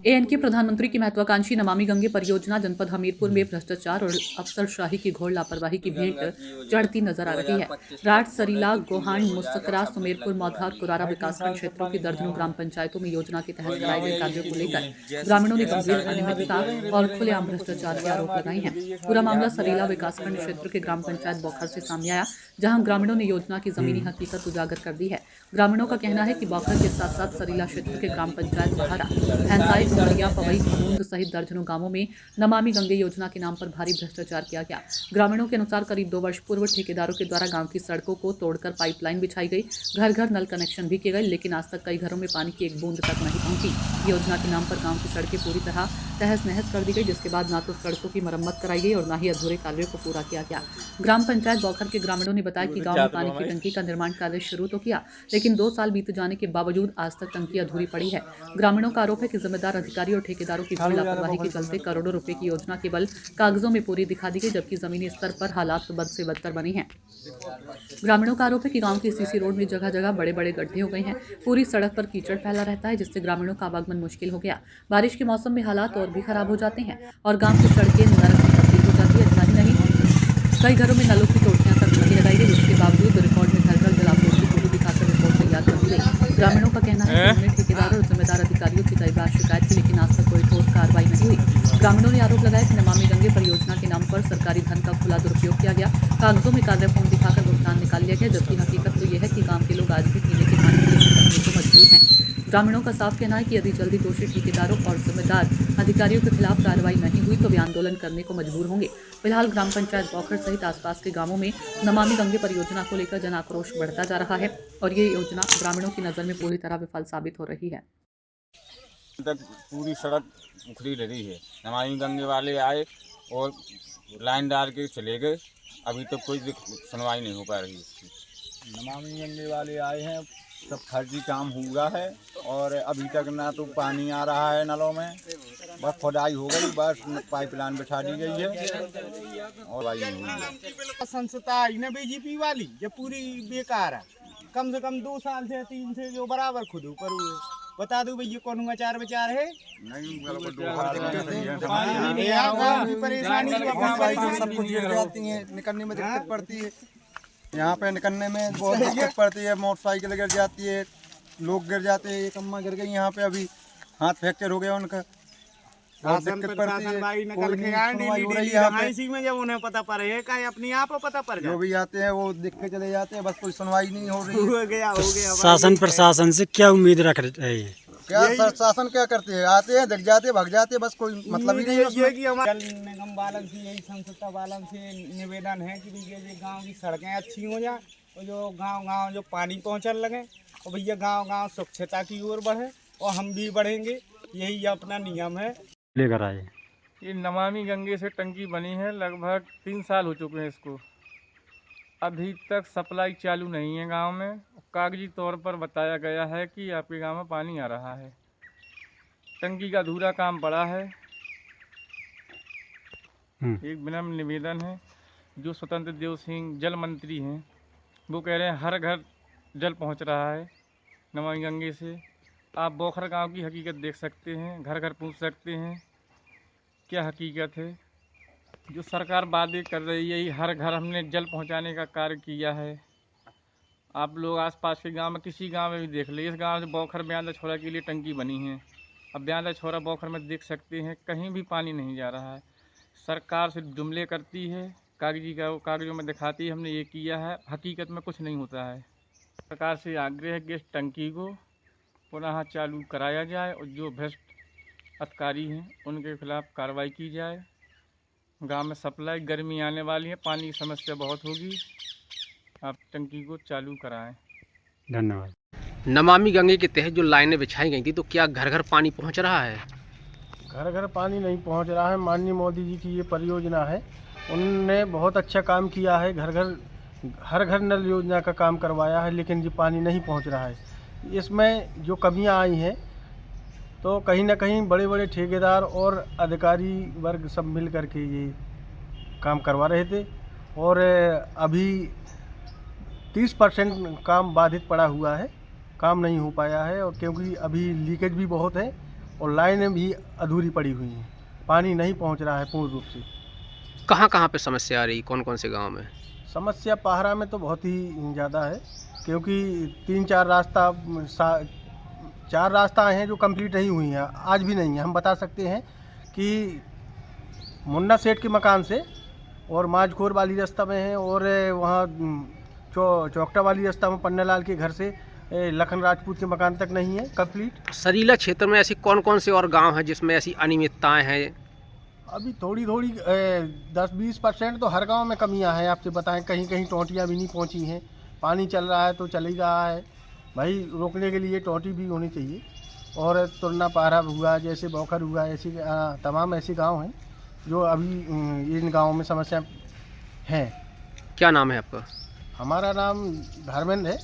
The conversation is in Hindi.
एएनके प्रधानमंत्री की महत्वाकांक्षी नमामि गंगे परियोजना जनपद हमीरपुर में भ्रष्टाचार और अफसरशाही की घोर लापरवाही की भेंट चढ़ती नजर आ रही है। राठ, सरीला, गोहान, मुस्करा, सुमेरपुर, मौधार, कुरारा विकासखंड क्षेत्रों की दर्जनों ग्राम पंचायतों में योजना के तहत कराए गए कार्यों को लेकर ग्रामीणों ने गंभीर अनियमितता और खुलेआम भ्रष्टाचार के आरोप लगाए हैं। पूरा मामला सरीला विकासखंड क्षेत्र के ग्राम पंचायत बौखर से सामने आया, जहां ग्रामीणों ने योजना की जमीनी हकीकत उजागर कर दी है। ग्रामीणों का कहना है कि बौखर के साथ साथ सरीला क्षेत्र के ग्राम पंचायत बहारा, भैंसाई, कुमरिया, पवई, बूंद सहित दर्जनों गांवों में नमामि गंगे योजना के नाम पर भारी भ्रष्टाचार किया गया। ग्रामीणों के अनुसार करीब 2 वर्ष पूर्व ठेकेदारों के द्वारा गांव की सड़कों को तोड़कर पाइपलाइन बिछाई गई, घर घर नल कनेक्शन भी किए गए, लेकिन आज तक कई घरों में पानी की एक बूंद तक नहीं पहुंची। योजना के नाम पर गाँव की सड़कें पूरी तरह तहस नहस कर दी गई, जिसके बाद न तो सड़कों की मरम्मत कराई गई और न ही अधूरे कार्यों को पूरा किया गया। ग्राम पंचायत बौखर के ग्रामीणों ने बताया कि गांव में पानी की टंकी का निर्माण कार्य शुरू तो किया, लेकिन 2 साल बीत जाने के बावजूद आज तक टंकी अधूरी पड़ी है। ग्रामीणों का आरोप है कि जिम्मेदार अधिकारी और ठेकेदारों की लापरवाही के चलते करोड़ों रुपए की योजना केवल कागजों में पूरी दिखा दी गई, जबकि जमीनी स्तर पर हालात बद से बदतर बने हैं। ग्रामीणों का आरोप है कि गांव की सीसी रोड में जगह जगह बड़े बड़े गड्ढे हो गए हैं। पूरी सड़क पर कीचड़ फैला रहता है, जिससे ग्रामीणों का आवागमन मुश्किल हो गया। बारिश के मौसम में हालात और भी खराब हो जाते हैं और गांव की सड़कें नरक में तब्दील हो जाती है। इतना ही नहीं, कई घरों में नलों की टोटियां तक नहीं लगाई गई, जिसके बावजूद रिकॉर्ड में घर घर जलापूर्ति को भी दिखाकर रिपोर्ट तैयार कर दी गई। ग्रामीणों का कहना है कि उन्होंने ठेकेदार और जिम्मेदार अधिकारियों की कई बार शिकायत की, लेकिन आज तक कोई ठोस कार्रवाई नहीं हुई। ग्रामीणों ने आरोप लगाया कि नमामि गंगे परियोजना के नाम पर सरकारी धन का खुला दुरुपयोग किया गया। कागजों में कार्य फॉर्म दिखाकर भुगतान निकाल लिया गया, जबकि हकीकत तो यह है कि गांव के लोग आज भी पीने के पानी के लिए करने को मजबूर हैं। ग्रामीणों का साफ कहना है कि यदि जल्दी दोषी ठेकेदारों और जिम्मेदार अधिकारियों के खिलाफ कार्रवाई नहीं हुई तो वे आंदोलन करने को मजबूर होंगे। फिलहाल ग्राम पंचायत बौखर सहित आसपास के गांवों में नमामि गंगे परियोजना को लेकर जन आक्रोश बढ़ता जा रहा है और ये योजना ग्रामीणों की नजर में पूरी तरह विफल साबित हो रही है। तक पूरी सड़क उखड़ी रही है। नमामि गंगे वाले आए और लाइन डाल के चले गए, अभी तक कोई सुनवाई नहीं हो पा रही इसकी। नमामि गंगे वाले आए हैं, सब फर्जी काम हुआ है और अभी तक ना तो पानी आ रहा है नलों में, बस खुदाई हो गई, बस पाइपलाइन बिछा दी गई है और वाई नहीं हुई है। संस्था आई ना बीजेपी वाली, ये पूरी बेकार है। कम से कम 2 साल से 3 से जो बराबर खुद ऊपर हुए, बता दो भैया कौन विचार है नहीं परेशानी सब कुछ गिर जाती है, निकलने में दिक्कत पड़ती है। यहाँ पे निकलने में बहुत दिक्कत पड़ती है, मोटरसाइकिल गिर जाती है, लोग गिर जाते हैं। एक अम्मा गिर गई यहाँ पे, अभी हाथ फ्रैक्चर हो गया उनका, बहुत दिक्कत पड़ती है। इसी में जब उन्हें पता पड़े है का अपने आप पता पड़ जो भी आते हैं वो देख के चले जाते हैं, बस कोई सुनवाई नहीं हो रही। हो गया शासन प्रशासन से क्या उम्मीद रख रहे हैं? क्या शासन क्या करते हैं, आते हैं दिख जाते हैं भाग जाते हैं, बस कोई मतलब ही नहीं है। जल निगम वालन से, यही संस्था वालन से निवेदन है कि ये गांव की सड़कें अच्छी हो जाए और जो गांव जो पानी पहुंचने लगे और भैया गांव स्वच्छता की ओर बढ़े और हम भी बढ़ेंगे, यही अपना नियम है। लेकर आए ये नमामि गंगे से टंकी बनी है, लगभग 3 साल हो चुके हैं इसको, अभी तक सप्लाई चालू नहीं है गांव में। कागजी तौर पर बताया गया है कि आपके गांव में पानी आ रहा है, टंकी का अधूरा काम पड़ा है। एक विनम्र निवेदन है, जो स्वतंत्र देव सिंह जल मंत्री हैं वो कह रहे हैं हर घर जल पहुंच रहा है नमामि गंगे से। आप बौखर गांव की हकीकत देख सकते हैं, घर घर पूछ सकते हैं क्या हकीकत है। जो सरकार वादे कर रही है हर घर हमने जल पहुंचाने का कार्य किया है। आप लोग आसपास के गांव में किसी गांव में भी देख ले, इस गांव से बौखर ब्यांदा छोरा के लिए टंकी बनी है, अब ब्यांदा छोरा बौखर में देख सकते हैं कहीं भी पानी नहीं जा रहा है। सरकार से जुमले करती है, कागजों में दिखाती है हमने ये किया है, हकीकत में कुछ नहीं होता है। सरकार से आग्रह है कि इस टंकी को पुनः चालू कराया जाए और जो भ्रष्ट अधिकारी हैं उनके खिलाफ कार्रवाई की जाए। गांव में सप्लाई, गर्मी आने वाली है, पानी की समस्या बहुत होगी, आप टंकी को चालू कराएं। धन्यवाद। नमामि गंगे के तहत जो लाइनें बिछाई गई थी, तो क्या घर घर पानी पहुंच रहा है? घर घर पानी नहीं पहुंच रहा है। माननीय मोदी जी की ये परियोजना है, उन्होंने बहुत अच्छा काम किया है, हर घर नल योजना का काम करवाया है, लेकिन ये पानी नहीं पहुंच रहा है। इसमें जो कमियां आई हैं तो कहीं ना कहीं बड़े बड़े ठेकेदार और अधिकारी वर्ग सब मिल कर के ये काम करवा रहे थे और अभी 30% काम बाधित पड़ा हुआ है, काम नहीं हो पाया है। और क्योंकि अभी लीकेज भी बहुत है और लाइनें भी अधूरी पड़ी हुई हैं, पानी नहीं पहुंच रहा है पूर्ण रूप से। कहाँ कहाँ पे समस्या आ रही, कौन कौन से गांव में? समस्या पाहरा में तो बहुत ही ज़्यादा है, क्योंकि 4 रास्ता हैं जो कंप्लीट नहीं हुई हैं, आज भी नहीं है। हम बता सकते हैं कि मुन्ना सेठ के मकान से और माझखोर वाली रास्ता में है, और वहाँ चौकटा वाली रास्ता में पन्नालाल के घर से लखन राजपूत के मकान तक नहीं है कंप्लीट। सरीला क्षेत्र में ऐसी कौन कौन से और गांव हैं जिसमें ऐसी अनियमितताएं हैं? अभी थोड़ी 10-20% तो हर गांव में कमियां हैं। आपसे बताएं, कहीं कहीं टोंटियां भी नहीं पहुंची हैं। पानी चल रहा है तो चल ही रहा है, भाई रोकने के लिए टोंटी भी होनी चाहिए। और तुरना पारा हुआ, जैसे बौखर हुआ, ऐसी तमाम ऐसे गांव हैं जो अभी इन गाँव में समस्या हैं। क्या नाम है आपका? हमारा नाम धर्मेंद्र है।